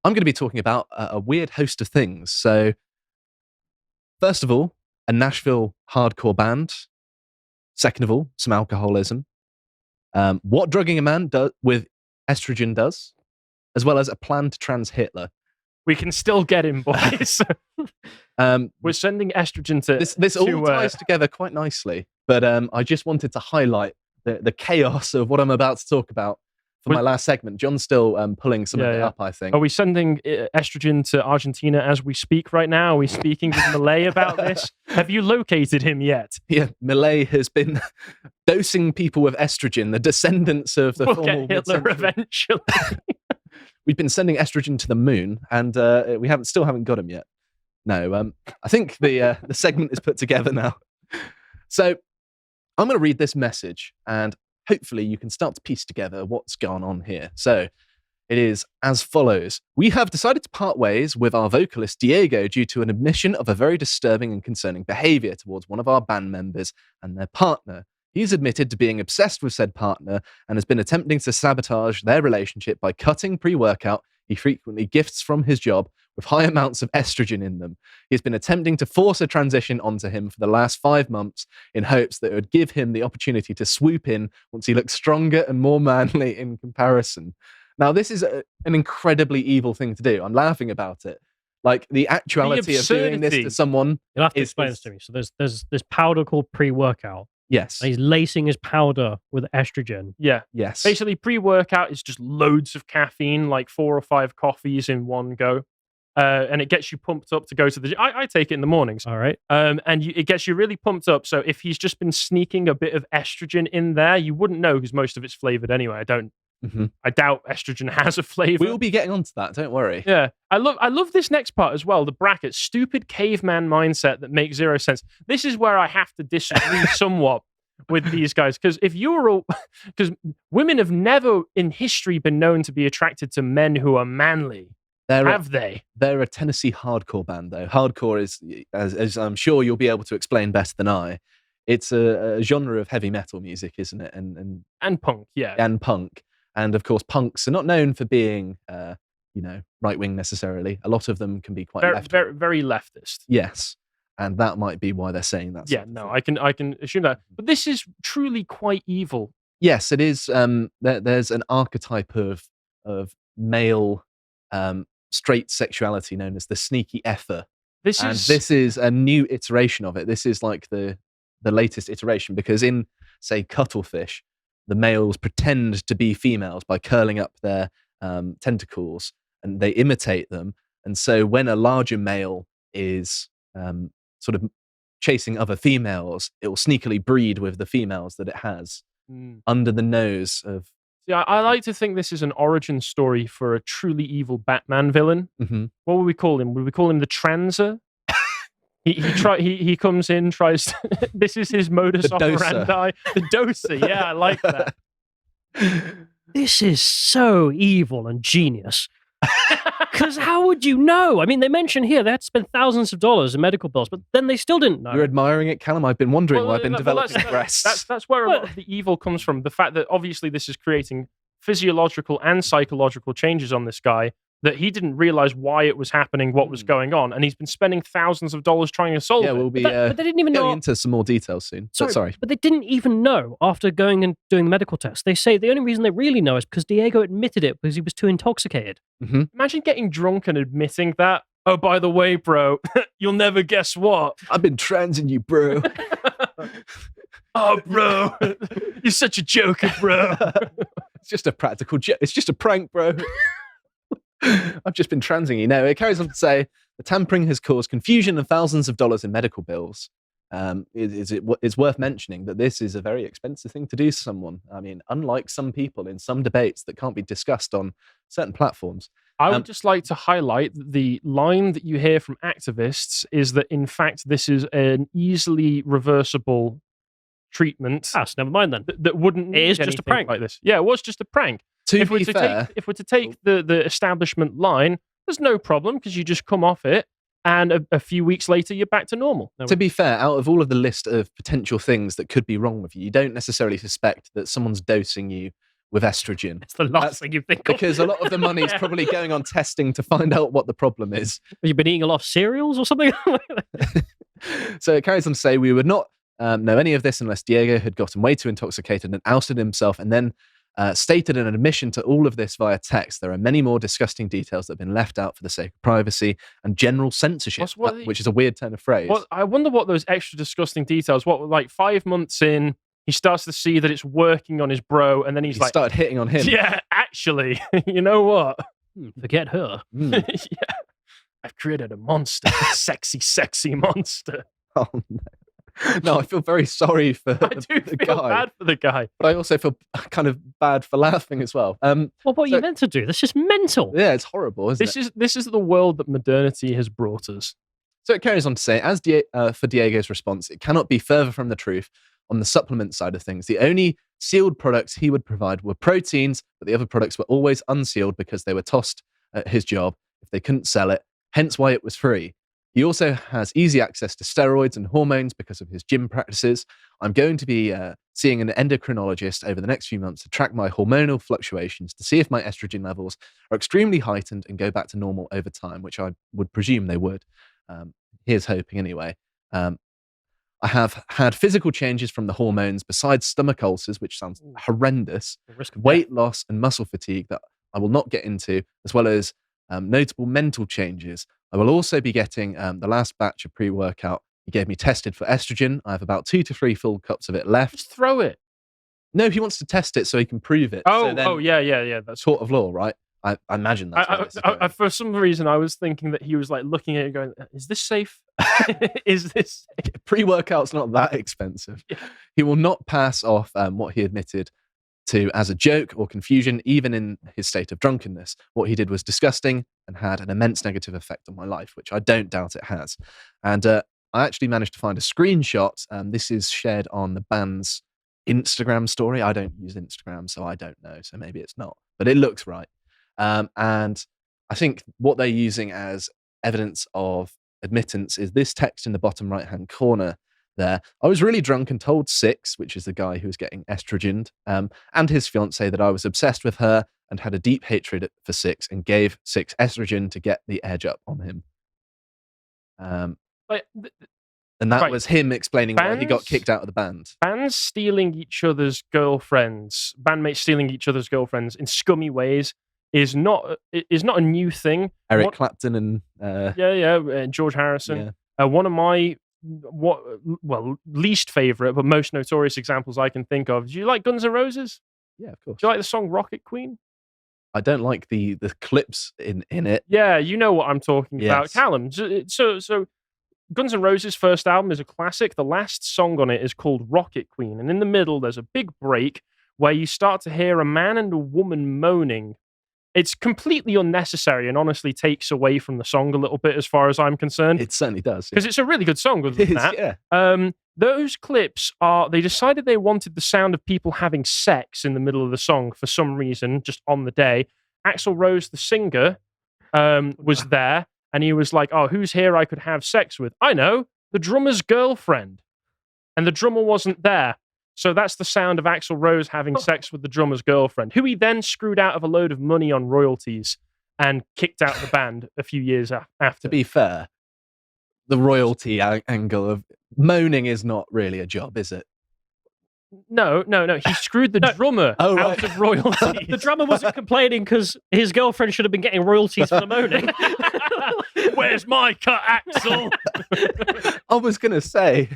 I'm going to be talking about a weird host of things. So, first of all, a Nashville hardcore band. Second of all, some alcoholism. What drugging a man with estrogen does, as well as a plan to trans Hitler. We can still get him, boys. We're sending estrogen to... This all ties together quite nicely, but I just wanted to highlight the chaos of what I'm about to talk about for my last segment. John's still pulling some of it up, I think. Are we sending estrogen to Argentina as we speak right now? Are we speaking with Millet about this? Have you located him yet? Yeah, Millet has been dosing people with estrogen, the descendants of the formal Hitler eventually. We've been sending estrogen to the moon, and we still haven't got him yet. No, I think the segment is put together now. So I'm going to read this message, and hopefully you can start to piece together what's going on here. So it is as follows. We have decided to part ways with our vocalist Diego due to an admission of a very disturbing and concerning behavior towards one of our band members and their partner. He's admitted to being obsessed with said partner and has been attempting to sabotage their relationship by cutting pre-workout he frequently gifts from his job with high amounts of estrogen in them. He's been attempting to force a transition onto him for the last 5 months in hopes that it would give him the opportunity to swoop in once he looks stronger and more manly in comparison. Now, this is an incredibly evil thing to do. I'm laughing about it. Like, the actuality of doing this to someone... You'll have to explain this to me. So there's this powder called pre-workout. Yes. And he's lacing his powder with estrogen. Yeah. Yes. Basically, pre-workout is just loads of caffeine, like 4 or 5 coffees in one go. And it gets you pumped up to go to the gym. I take it in the mornings. All right. It gets you really pumped up. So if he's just been sneaking a bit of estrogen in there, you wouldn't know because most of it's flavored anyway. I doubt estrogen has a flavor. We'll be getting onto that, don't worry. Yeah. I love this next part as well, the bracket. Stupid caveman mindset that makes zero sense. This is where I have to disagree somewhat with these guys. Because because women have never in history been known to be attracted to men who are manly. Have they? They're a Tennessee hardcore band, though. Hardcore is, as I'm sure you'll be able to explain better than I, it's a genre of heavy metal music, isn't it? And punk, yeah. And punk. And of course, punks are not known for being, right-wing necessarily. A lot of them can be quite very leftist. Yes. And that might be why they're saying that. Yeah, no, I can assume that. But this is truly quite evil. Yes, it is. There's an archetype of male straight sexuality known as the sneaky effer. This is a new iteration of it. This is like the latest iteration, because in, say, cuttlefish, the males pretend to be females by curling up their tentacles, and they imitate them. And so when a larger male is sort of chasing other females, it will sneakily breed with the females that it has under the nose of... Yeah, I like to think this is an origin story for a truly evil Batman villain. Mm-hmm. What would we call him? Would we call him the Transer? He comes in, tries to, this is his modus operandi. The doser, yeah, I like that. This is so evil and genius. Because how would you know? I mean, they mention here they had to spend thousands of dollars in medical bills, but then they still didn't know. You're admiring it, Callum. I've been wondering why I've been developing breasts. That's where a lot of the evil comes from. The fact that obviously this is creating physiological and psychological changes on this guy, that he didn't realize why it was happening, what was going on, and he's been spending thousands of dollars trying to solve it. Yeah, we'll be but they didn't even going know into some more details soon. Sorry. But they didn't even know after going and doing the medical test. They say the only reason they really know is because Diego admitted it because he was too intoxicated. Mm-hmm. Imagine getting drunk and admitting that. Oh, by the way, bro, you'll never guess what. I've been transing you, bro. Oh, bro, you're such a joker, bro. It's just a practical joke. It's just a prank, bro. I've just been transing you. No, it carries on to say, the tampering has caused confusion and thousands of dollars in medical bills. It's worth mentioning that this is a very expensive thing to do to someone. I mean, unlike some people in some debates that can't be discussed on certain platforms. I would just like to highlight that the line that you hear from activists is that, in fact, this is an easily reversible treatment. So never mind then. That wouldn't. It is just a prank like this. Yeah, it was just a prank. If we're to take the establishment line, there's no problem because you just come off it, and a few weeks later you're back to normal. To be fair, out of all of the list of potential things that could be wrong with you, you don't necessarily suspect that someone's dosing you with estrogen. It's the last thing you think of. Because a lot of the money is probably going on testing to find out what the problem is. Have you been eating a lot of cereals or something? So it carries on to say, we would not know any of this unless Diego had gotten way too intoxicated and ousted himself, and then stated an admission to all of this via text. There are many more disgusting details that have been left out for the sake of privacy and general censorship, which is a weird turn of phrase. I wonder what those extra disgusting details, like 5 months in, he starts to see that it's working on his bro, and then he started hitting on him. Yeah, actually, you know what? Forget her. Yeah. I've created a monster. A sexy, sexy monster. Oh, no. No, I feel very sorry for I do the feel guy. bad for the guy. But I also feel kind of bad for laughing as well. Well, what are you meant to do? This is mental. Yeah, it's horrible, isn't it? This is the world that modernity has brought us. So it carries on to say, for Diego's response, it cannot be further from the truth on the supplement side of things. The only sealed products he would provide were proteins, but the other products were always unsealed because they were tossed at his job if they couldn't sell it, hence why it was free. He also has easy access to steroids and hormones because of his gym practices. I'm going to be seeing an endocrinologist over the next few months to track my hormonal fluctuations to see if my estrogen levels are extremely heightened and go back to normal over time, which I would presume they would. Here's hoping anyway. I have had physical changes from the hormones besides stomach ulcers, which sounds horrendous, weight loss and muscle fatigue that I will not get into, as well as notable mental changes. I will also be getting the last batch of pre-workout he gave me tested for estrogen. I have about 2 to 3 full cups of it left. Just throw it. No, he wants to test it so he can prove it. Yeah. That's court of law, right? I imagine that's what for some reason, I was thinking that he was like looking at it going, is this safe? Is this safe? Pre-workout's not that expensive. Yeah. He will not pass off what he admitted to as a joke or confusion, even in his state of drunkenness. What he did was disgusting and had an immense negative effect on my life, which I don't doubt it has. And I actually managed to find a screenshot. This is shared on the band's Instagram story. I don't use Instagram, so I don't know. So maybe it's not, but it looks right. And I think what they're using as evidence of admittance is this text in the bottom right-hand corner there. I was really drunk and told Six, which is the guy who was getting estrogened, and his fiancée that I was obsessed with her and had a deep hatred for Six and gave Six estrogen to get the edge up on him. And that was him explaining why he got kicked out of the band. Bands stealing each other's girlfriends, bandmates stealing each other's girlfriends in scummy ways is not a new thing. Eric Clapton and George Harrison. Yeah. One of my least favorite but most notorious examples I can think of. Do you like Guns N' Roses? Yeah, of course. Do you like the song Rocket Queen? I don't like the clips in it. Yeah, you know what I'm talking about, Callum. So Guns N' Roses' first album is a classic. The last song on it is called Rocket Queen, and in the middle there's a big break where you start to hear a man and a woman moaning. It's completely unnecessary and honestly takes away from the song a little bit as far as I'm concerned. It certainly does. Because it's a really good song other than that. Yeah. Those clips they decided they wanted the sound of people having sex in the middle of the song for some reason, just on the day. Axl Rose, the singer, was there, and he was like, oh, who's here I could have sex with? I know, the drummer's girlfriend. And the drummer wasn't there. So that's the sound of Axl Rose having sex with the drummer's girlfriend, who he then screwed out of a load of money on royalties and kicked out of the band a few years after. To be fair, the royalty angle of moaning is not really a job, is it? No. He screwed the drummer out of royalties. The drummer wasn't complaining because his girlfriend should have been getting royalties for the moaning. Where's my cut, Axl? I was going to say.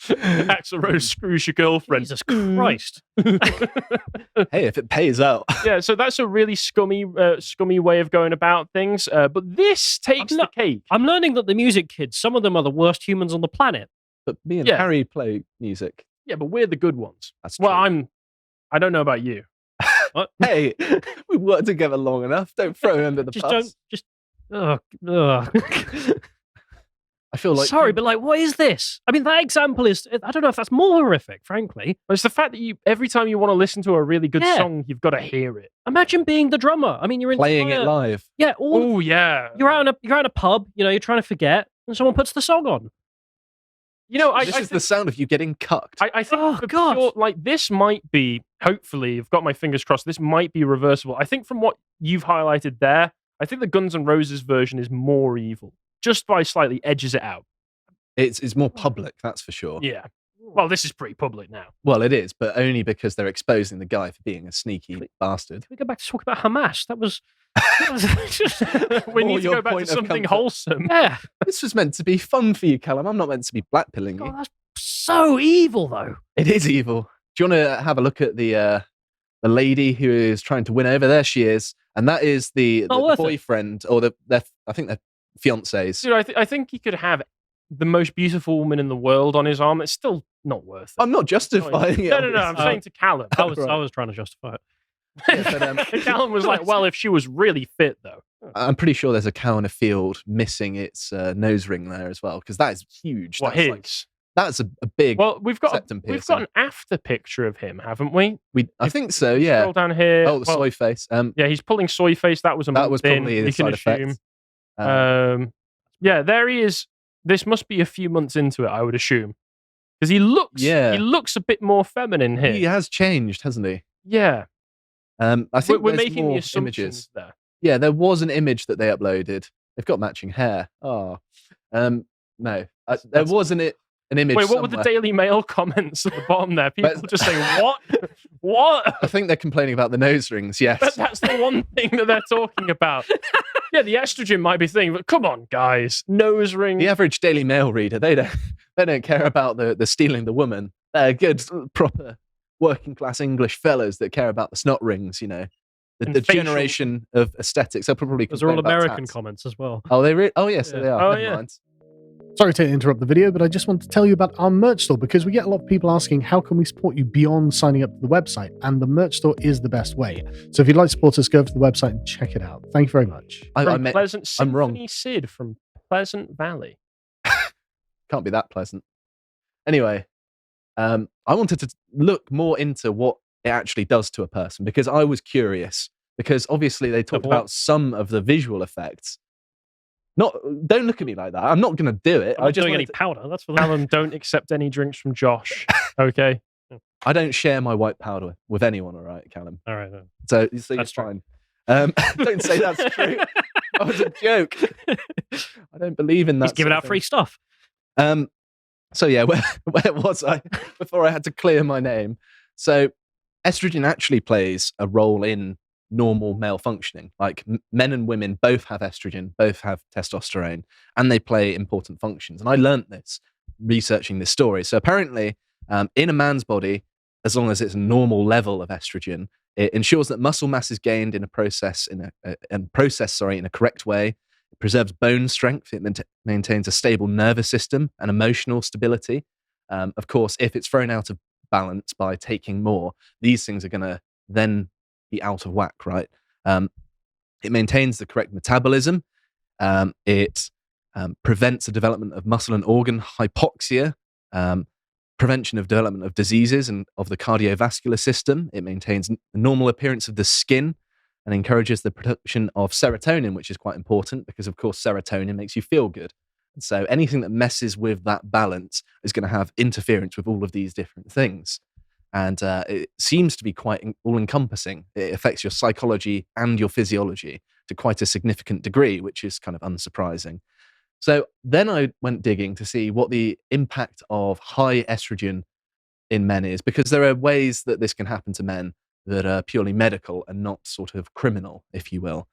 Axl Rose screws your girlfriend. Jesus Christ. Hey, if it pays out. Yeah, so that's a really scummy way of going about things. But this takes the cake. I'm learning that the music kids, some of them are the worst humans on the planet. But me and Harry play music. Yeah, but we're the good ones. That's true. Well, I don't know about you. Hey, we've worked together long enough. Don't throw him under the bus. I feel like... Sorry, but like, what is this? I mean, that example is... I don't know if that's more horrific, frankly. But it's the fact that every time you want to listen to a really good song, you've got to hear it. Imagine being the drummer. I mean, you're playing it live. Yeah. Oh, yeah. You're out in a pub, you're trying to forget, and someone puts the song on. This is the sound of you getting cucked. I think Oh, God. like this might be, hopefully, I've got my fingers crossed, this might be reversible. I think from what you've highlighted there, I think the Guns N' Roses version is more evil, just by slightly edges it out. It's more public, that's for sure. Yeah. Well, this is pretty public now. Well, it is, but only because they're exposing the guy for being a sneaky bastard. Can we go back to talk about Hamas? That was We need to your go back to point of something comfort. wholesome. yeah. This was meant to be fun for you, Callum. I'm not meant to be blackpilling God, you. that's so evil, though. It is evil. Do you want to have a look at the lady who is trying to win over? There she is, and that is the worth it. boyfriend or I think they're fiancés. Dude, I think he could have the most beautiful woman in the world on his arm. It's still not worth it. I'm not justifying it. No, I'm obviously. saying to Callum. I was Right. trying to justify it. Yeah, but, Callum was like, well, if she was really fit, though. I'm pretty sure there's a cow in a field missing its nose ring there as well, because that is huge. What, That's his? That's a big. Well, we've got septum we've piercing. got an after picture of him, haven't we? I think so. Yeah. Scroll down here. Oh, the soy face. Yeah, he's pulling soy face. That was a That was month in, probably we the can side assume. effect. Yeah, there he is. This must be a few months into it, I would assume, because he looks a bit more feminine here. He has changed, hasn't he? Yeah, I think we're there's making more the assumptions images. there. Yeah, there was an image that they uploaded. They've got matching hair. Oh, no, there was an image. Wait, what were the somewhere. Daily Mail comments at the bottom there? People But- just saying, "What? What?" I think they're complaining about the nose rings. Yes. But that's the one thing that they're talking about. Yeah, the estrogen might be thinking, but come on, guys, nose ring. The average Daily Mail reader, they don't care about the stealing the woman. They're good, proper working class English fellas that care about the snot rings. You know, And the facial- generation of aesthetics. They'll probably Those are all complain about American tats. comments as well. Oh, they oh yes, Yeah. they are. Oh, Never yeah. mind. Sorry to interrupt the video, but I just want to tell you about our merch store because we get a lot of people asking how can we support you beyond signing up to the website, and the merch store is the best way. So if you'd like to support us, go over to the website and check it out. Thank you very much. From meant, Pleasant I'm wrong. Symphony Sid from Pleasant Valley. can't be that pleasant. Anyway, I wanted to look more into what it actually does to a person because I was curious. Because obviously they talked what? about some of the visual effects. Don't look at me like that. I'm not going to do it. I'm I not just doing wanted any to- powder. That's for that. Callum, don't accept any drinks from Josh. Okay. I don't share my white powder with anyone. All right, Callum. All right. So you're That's true. fine. Don't say that's true. That was a joke. I don't believe in that. He's giving sort out of free thing. stuff. So yeah, where was I before I had to clear my name? So estrogen actually plays a role in normal male functioning. Like men and women both have estrogen, both have testosterone, and they play important functions. And I learnt this researching this story. So apparently, in a man's body, as long as it's a normal level of estrogen, it ensures that muscle mass is gained in a correct way. It preserves bone strength. It maintains a stable nervous system and emotional stability. Of course, if it's thrown out of balance by taking more, these things are going to then be out of whack, right? It maintains the correct metabolism. It prevents the development of muscle and organ hypoxia, prevention of development of diseases and of the cardiovascular system. It maintains the normal appearance of the skin and encourages the production of serotonin, which is quite important because, of course, serotonin makes you feel good. And so anything that messes with that balance is going to have interference with all of these different things. And it seems to be quite all-encompassing. It affects your psychology and your physiology to quite a significant degree, which is kind of unsurprising. So then I went digging to see what the impact of high estrogen in men is, because there are ways that this can happen to men that are purely medical and not sort of criminal, if you will.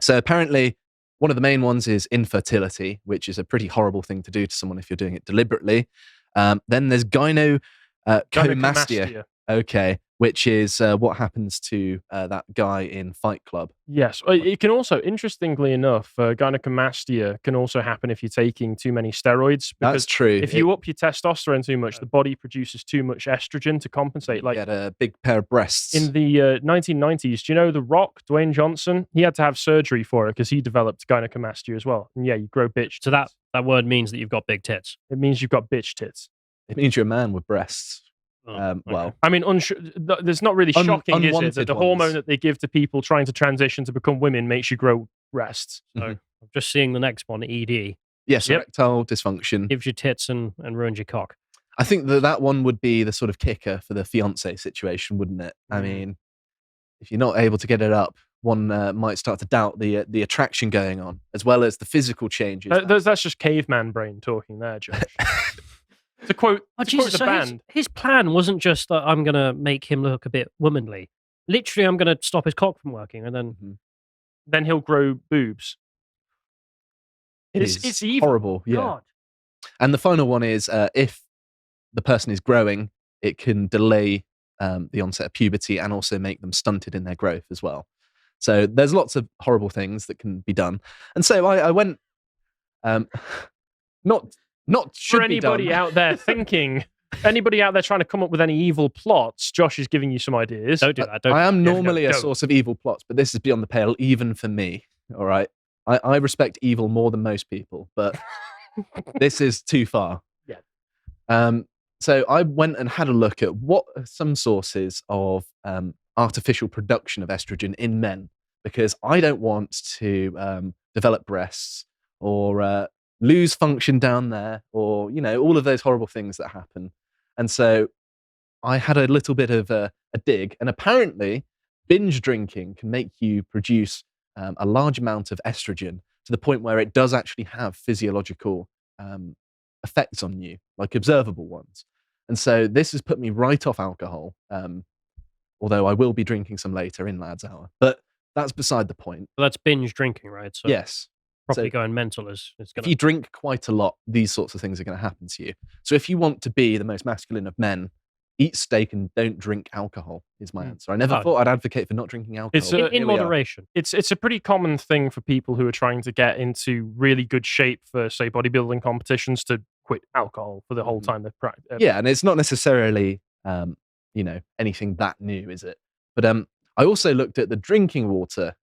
So apparently, one of the main ones is infertility, which is a pretty horrible thing to do to someone if you're doing it deliberately. Then there's gynecomastia. Okay, which is what happens to that guy in Fight Club. Yes. It can also, interestingly enough, gynecomastia can also happen if you're taking too many steroids. That's Because true. if you up your testosterone too much, the body produces too much estrogen to compensate. Like get a big pair of breasts. in the 1990s, do you know The Rock, Dwayne Johnson? He had to have surgery for it because he developed gynecomastia as well. And yeah, you grow bitch. So that word means that you've got big tits. It means you've got bitch tits. It means you're a man with breasts. Oh, okay. Well, I mean, there's not really shocking, is it? unwanted That the ones. hormone that they give to people trying to transition to become women makes you grow breasts. So I'm just seeing the next one, ED. Yes, Yep. erectile dysfunction. Gives you tits and ruins your cock. I think that one would be the sort of kicker for the fiance situation, wouldn't it? I mean, if you're not able to get it up, one might start to doubt the attraction going on, as well as the physical changes. That's just caveman brain talking there, Josh. To quote, Oh, to Jesus, quote the so band. his plan wasn't just that I'm going to make him look a bit womanly. Literally, I'm going to stop his cock from working, and then Mhm. Then he'll grow boobs. It's It's evil. horrible. Yeah. God. And the final one is if the person is growing, it can delay the onset of puberty and also make them stunted in their growth as well. So there's lots of horrible things that can be done. And so I went, not should For be done. anybody out there thinking, anybody out there trying to come up with any evil plots, Josh is giving you some ideas. Don't do that. Don't. I am Yeah, normally a don't. source of evil plots, but this is beyond the pale, even for me. All right. I respect evil more than most people, but this is too far. Yeah. So I went and had a look at what are some sources of artificial production of estrogen in men, because I don't want to develop breasts or lose function down there, or all of those horrible things that happen. And so I had a little bit of a dig, and apparently binge drinking can make you produce a large amount of estrogen to the point where it does actually have physiological effects on you, like observable ones. And so this has put me right off alcohol, although I will be drinking some later in Lads Hour. But that's beside the point. Well, that's binge drinking, right? So Yes. properly So going mental is going if you drink quite a lot, these sorts of things are going to happen to you. So if you want to be the most masculine of men, eat steak and don't drink alcohol is my answer. I never Oh. thought I'd advocate for not drinking alcohol. It's but in here we are. moderation. It's a pretty common thing for people who are trying to get into really good shape for, say, bodybuilding competitions to quit alcohol for the whole Mhm. time they've practiced. Yeah, and it's not necessarily anything that new, is it? But I also looked at the drinking water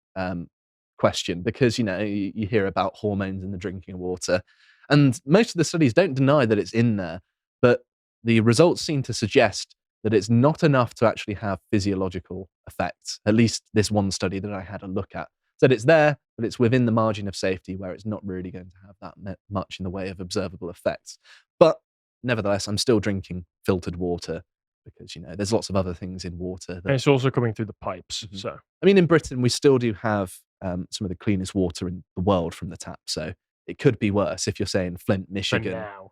question, because you hear about hormones in the drinking water, and most of the studies don't deny that it's in there, but the results seem to suggest that it's not enough to actually have physiological effects. At least this one study that I had a look at said it's there, but it's within the margin of safety where it's not really going to have that much in the way of observable effects. But nevertheless, I'm still drinking filtered water because there's lots of other things in water. And That, it's also coming through the pipes. Mhm. So I mean, in Britain, we still do have some of the cleanest water in the world from the tap. So it could be worse if you're saying Flint, for Michigan. now.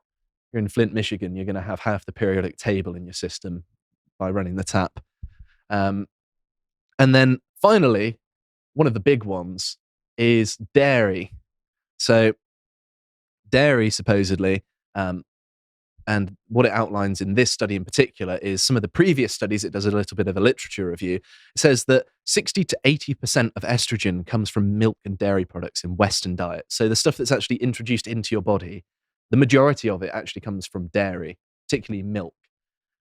You're in Flint, Michigan, you're going to have half the periodic table in your system by running the tap. And then finally, one of the big ones is dairy. So dairy, supposedly, and what it outlines in this study in particular is some of the previous studies. It does a little bit of a literature review. It says that 60 to 80% of estrogen comes from milk and dairy products in Western diet. So the stuff that's actually introduced into your body, the majority of it actually comes from dairy, particularly milk.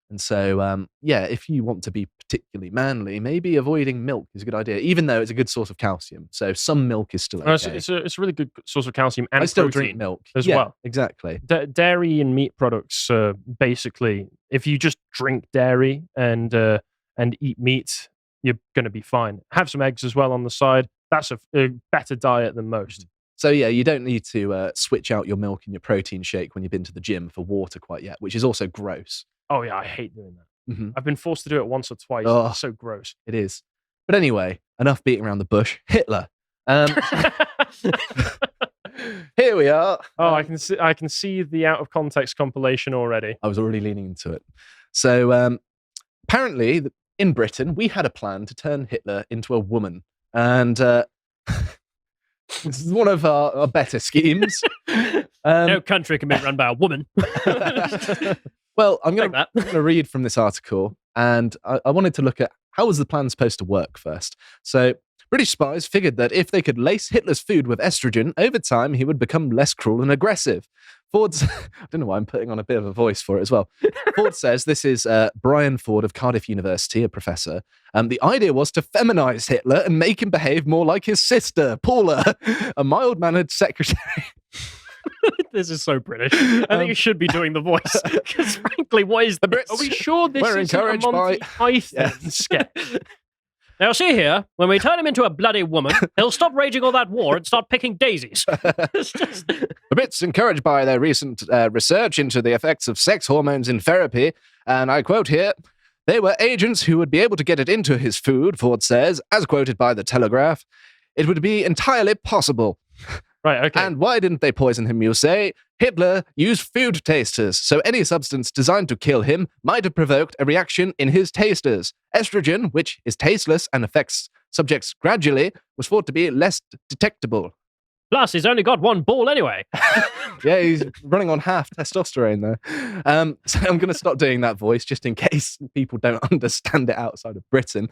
And so, if you want to be particularly manly, maybe avoiding milk is a good idea, even though it's a good source of calcium. So some milk is still okay. It's a really good source of calcium and I still protein drink milk as Yeah, well. Exactly. Dairy and meat products, basically, if you just drink dairy and eat meat, you're going to be fine. Have some eggs as well on the side. That's a better diet than most. So you don't need to switch out your milk and your protein shake when you've been to the gym for water quite yet, which is also gross. Oh yeah, I hate doing that. Mhm. I've been forced to do it once or twice. Oh. It's so gross. It is. But anyway, enough beating around the bush. Hitler. Here we are. Oh, I can see the out of context compilation already. I was already leaning into it. So apparently, in Britain, we had a plan to turn Hitler into a woman, and this is one of our better schemes. No country can be run by a woman. Well, I'm going Like that. to read from this article, and I wanted to look at how was the plan supposed to work first. So British spies figured that if they could lace Hitler's food with estrogen, over time he would become less cruel and aggressive. Ford's, I don't know why I'm putting on a bit of a voice for it as well. Ford says, this is Brian Ford of Cardiff University, a professor. The idea was to feminize Hitler and make him behave more like his sister, Paula, a mild-mannered secretary. This is so British. I think you should be doing the voice. Because frankly, what is the Brits Are we sure this We're isn't a encouraged Monty by- Python Yeah. sketch? Now, see here, when we turn him into a bloody woman, he'll stop raging all that war and start picking daisies. It's just... The Brits, encouraged by their recent research into the effects of sex hormones in therapy, and I quote here, they were agents who would be able to get it into his food, Ford says, as quoted by the Telegraph. It would be entirely possible. Right, okay. And why didn't they poison him, you say? Hitler used food tasters, so any substance designed to kill him might have provoked a reaction in his tasters. Estrogen, which is tasteless and affects subjects gradually, was thought to be less detectable. Plus, he's only got one ball anyway. Yeah, he's running on half testosterone there. So I'm going to stop doing that voice just in case people don't understand it outside of Britain.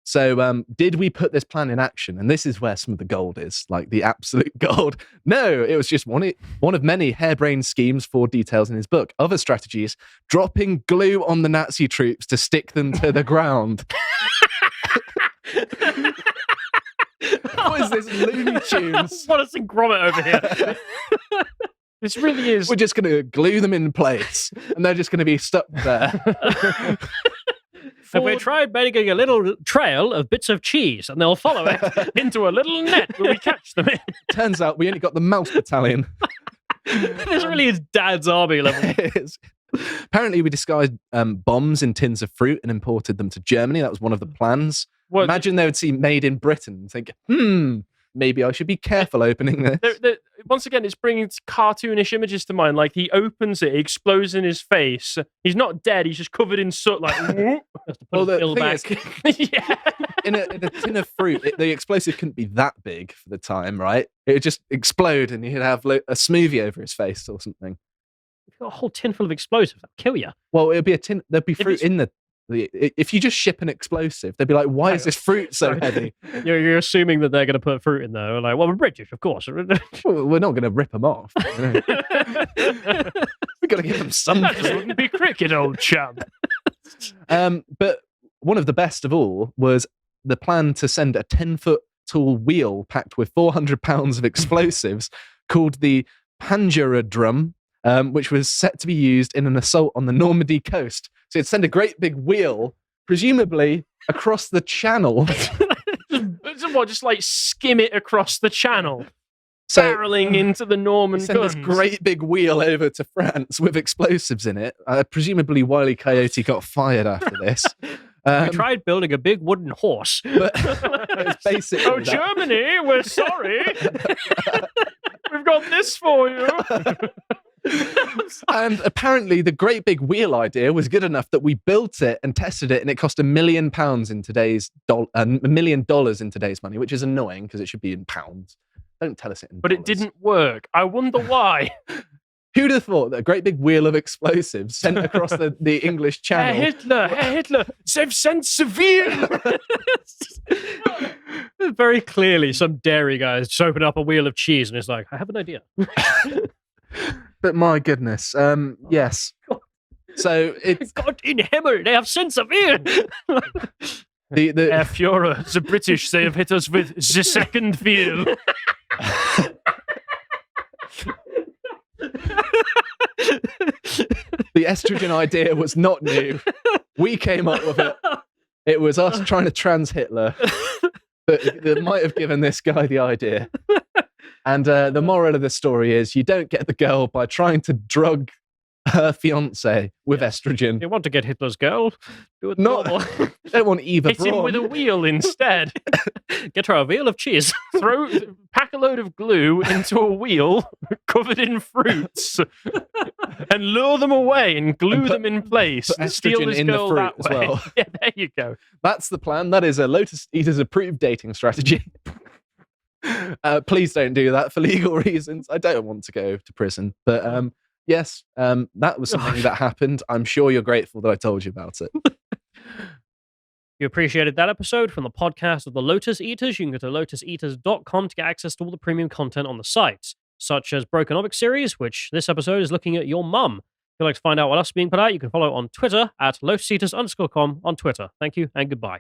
So did we put this plan in action? And this is where some of the gold is, like the absolute gold. No, it was just one of many harebrained schemes Ford details in his book. Other strategies, dropping glue on the Nazi troops to stick them to the ground. What is this, Looney Tunes? What a synchromet over here. This really is. We're just going to glue them in place, and they're just going to be stuck there. Have we tried making a little trail of bits of cheese, and they'll follow it into a little net where we catch them in. Turns out we only got the mouse battalion. This really is Dad's army level. It is. Apparently, we disguised bombs in tins of fruit and imported them to Germany. That was one of the plans. Well, Imagine they would see made in Britain and think, maybe I should be careful opening this. once again, it's bringing cartoonish images to mind. Like, he opens it, it explodes in his face. He's not dead, he's just covered in soot, like, Well, the Bill thing back. is, yeah. in a tin of fruit, the explosive couldn't be that big for the time, right? It would just explode and he'd have a smoothie over his face or something. You've got a whole tin full of explosives, that'll kill you. Well, it would be a tin, there'd be fruit in the if you just ship an explosive, they'd be like, why is this fruit so heavy? You're assuming that they're going to put fruit in there. Like, well, we're British, of course. Well, we're not going to rip them off. We've got to give them something. That just wouldn't be cricket, old chum. But one of the best of all was the plan to send a 10-foot tall wheel packed with 400 pounds of explosives called the Pangeradrum, which was set to be used in an assault on the Normandy coast. So it'd send a great big wheel, presumably across the channel. Just like skim it across the channel, So barreling into the Norman send guns. this great big wheel over to France with explosives in it. Presumably Wile E. Coyote got fired after this. We tried building a big wooden horse. But it's basically Oh, that. Germany, we're sorry. We've got this for you. And apparently the great big wheel idea was good enough that we built it and tested it, and it cost £1 million in today's $1 million in today's money, which is annoying because it should be in pounds. Don't tell us it in But dollars. it didn't work. I wonder why. Who'd have thought that a great big wheel of explosives sent across the English Channel? Herr Hitler, they've sent severe. Very clearly, some dairy guys just open up a wheel of cheese and it's like, I have an idea. But my goodness, yes. So it's God in Himmel, they have sense of ear. the Herr Führer, the British, they have hit us with the second wheel. the estrogen idea was not new. We came up with it. It was us trying to trans Hitler that might have given this guy the idea. And the moral of the story is you don't get the girl by trying to drug her fiance with estrogen. You want to get Hitler's girl? Do it Not- normal. Don't want Eva Hit him Braun. with a wheel instead. Get her a wheel of cheese. Pack a load of glue into a wheel covered in fruits and lure them away and glue And put- them in place put and steal estrogen this in the girl fruit that as way. well. Yeah, there you go. That's the plan. That is a Lotus Eaters approved dating strategy. Please don't do that for legal reasons. I don't want to go to prison. But yes, that was something that happened. I'm sure you're grateful that I told you about it. You appreciated that episode from the podcast of the Lotus Eaters. You can go to lotuseaters.com to get access to all the premium content on the site, such as Brokenomics series, which this episode is looking at your mum. If you'd like to find out what else is being put out, you can follow on Twitter at lotuseaters_com on Twitter. Thank you and goodbye.